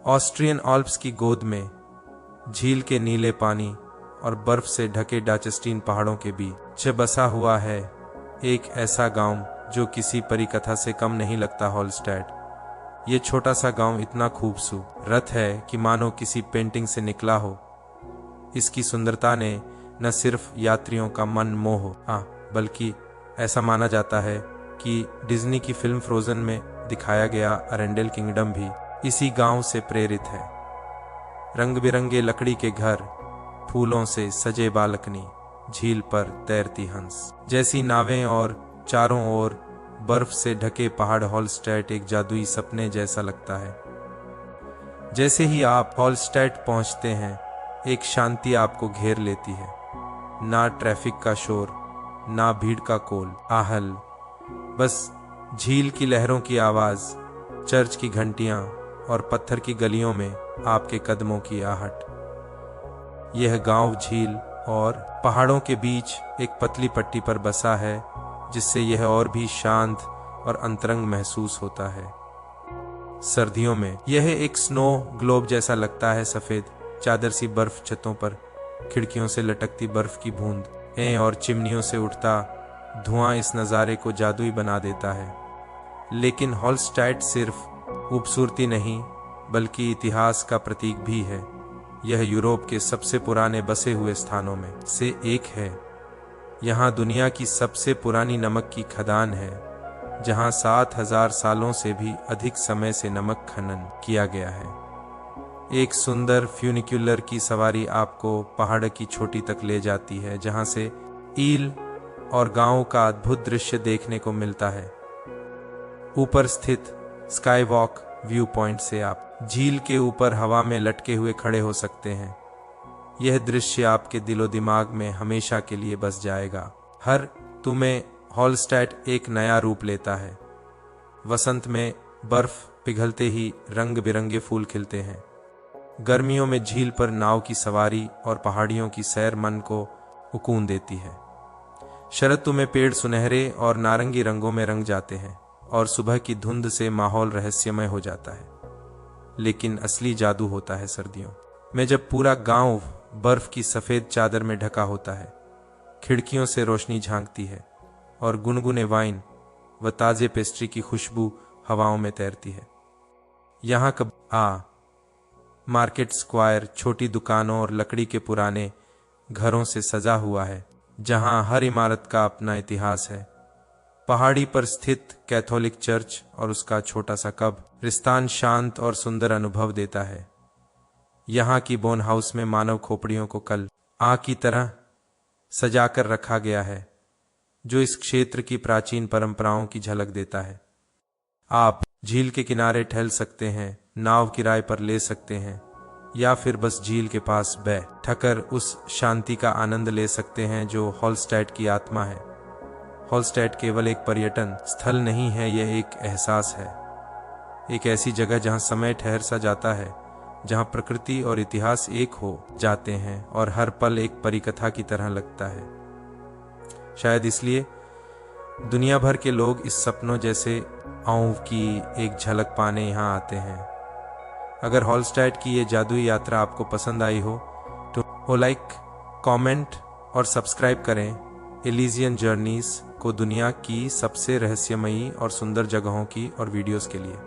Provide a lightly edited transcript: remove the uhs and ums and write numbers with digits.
Austrian Alps की गोद में, झील के नीले पानी और बर्फ से ढके डाचस्टीन पहाड़ों के बीच बसा हुआ है एक ऐसा गांव जो किसी परिकथा से कम नहीं लगता। हॉलस्टैट, ये छोटा सा गांव इतना खूबसूरत है कि मानो किसी पेंटिंग से निकला हो। इसकी सुंदरता ने न सिर्फ यात्रियों का मन मोह बल्कि ऐसा माना जाता है कि डिज्नी की फिल्म फ्रोजन में दिखाया गया अरेंडेल किंगडम भी इसी गांव से प्रेरित है। रंग बिरंगे लकड़ी के घर, फूलों से सजे बालकनी, झील पर तैरती हंस जैसी नावें और चारों ओर बर्फ से ढके पहाड़। हॉलस्टैट एक जादुई सपने जैसा लगता है। जैसे ही आप हॉलस्टैट पहुंचते हैं, एक शांति आपको घेर लेती है। ना ट्रैफिक का शोर, ना भीड़ का कोलाहल, बस झील की लहरों की आवाज, चर्च की घंटियां और पत्थर की गलियों में आपके कदमों की आहट। यह गांव झील और पहाड़ों के बीच एक पतली पट्टी पर बसा है, जिससे यह और भी शांत और अंतरंग महसूस होता है। सर्दियों में यह एक स्नो ग्लोब जैसा लगता है। सफेद चादर सी बर्फ छतों पर, खिड़कियों से लटकती बर्फ की बूंदें और चिमनियों से उठता धुआं इस नज़ारे को जादुई बना देता है। लेकिन हॉलस्टैट सिर्फ खूबसूरती नहीं बल्कि इतिहास का प्रतीक भी है। यह यूरोप के सबसे पुराने बसे हुए स्थानों में से एक है। यहाँ दुनिया की सबसे पुरानी नमक की खदान है, जहाँ 7000 सालों से भी अधिक समय से नमक खनन किया गया है। एक सुंदर फ्यूनिक्यूलर की सवारी आपको पहाड़ की चोटी तक ले जाती है, जहाँ से ईल और गांव का अद्भुत दृश्य देखने को मिलता है। ऊपर स्थित स्काई वॉक व्यू पॉइंट से आप झील के ऊपर हवा में लटके हुए खड़े हो सकते हैं। यह दृश्य आपके दिलो दिमाग में हमेशा के लिए बस जाएगा। हर तुम्हें हॉलस्टैट एक नया रूप लेता है। वसंत में बर्फ पिघलते ही रंग बिरंगे फूल खिलते हैं। गर्मियों में झील पर नाव की सवारी और पहाड़ियों की सैर मन को सुकून देती है। शरद तुम्हें पेड़ सुनहरे और नारंगी रंगों में रंग जाते हैं और सुबह की धुंध से माहौल रहस्यमय हो जाता है। लेकिन असली जादू होता है सर्दियों में, जब पूरा गांव बर्फ की सफेद चादर में ढका होता है। खिड़कियों से रोशनी झांकती है और गुनगुने वाइन व ताजे पेस्ट्री की खुशबू हवाओं में तैरती है। यहाँ मार्केट स्क्वायर छोटी दुकानों और लकड़ी के पुराने घरों से सजा हुआ है, जहाँ हर इमारत का अपना इतिहास है। पहाड़ी पर स्थित कैथोलिक चर्च और उसका छोटा सा कब्रिस्तान शांत और सुंदर अनुभव देता है। यहाँ की बोन हाउस में मानव खोपड़ियों को कल की तरह सजाकर रखा गया है, जो इस क्षेत्र की प्राचीन परंपराओं की झलक देता है। आप झील के किनारे ठहर सकते हैं, नाव किराए पर ले सकते हैं, या फिर बस झील के पास बैठकर उस शांति का आनंद ले सकते हैं जो हॉलस्टैट की आत्मा है। हॉलस्टैट केवल एक पर्यटन स्थल नहीं है, यह एक एहसास है। एक ऐसी जगह जहां समय ठहर सा जाता है, जहां प्रकृति और इतिहास एक हो जाते हैं और हर पल एक परिकथा की तरह लगता है। शायद इसलिए दुनिया भर के लोग इस सपनों जैसे आंव की एक झलक पाने यहाँ आते हैं। अगर हॉलस्टैट की ये जादुई यात्रा आपको पसंद आई हो तो लाइक, कमेंट और सब्सक्राइब करें। एलिजियन जर्नीज को दुनिया की सबसे रहस्यमयी और सुंदर जगहों की और वीडियोस के लिए।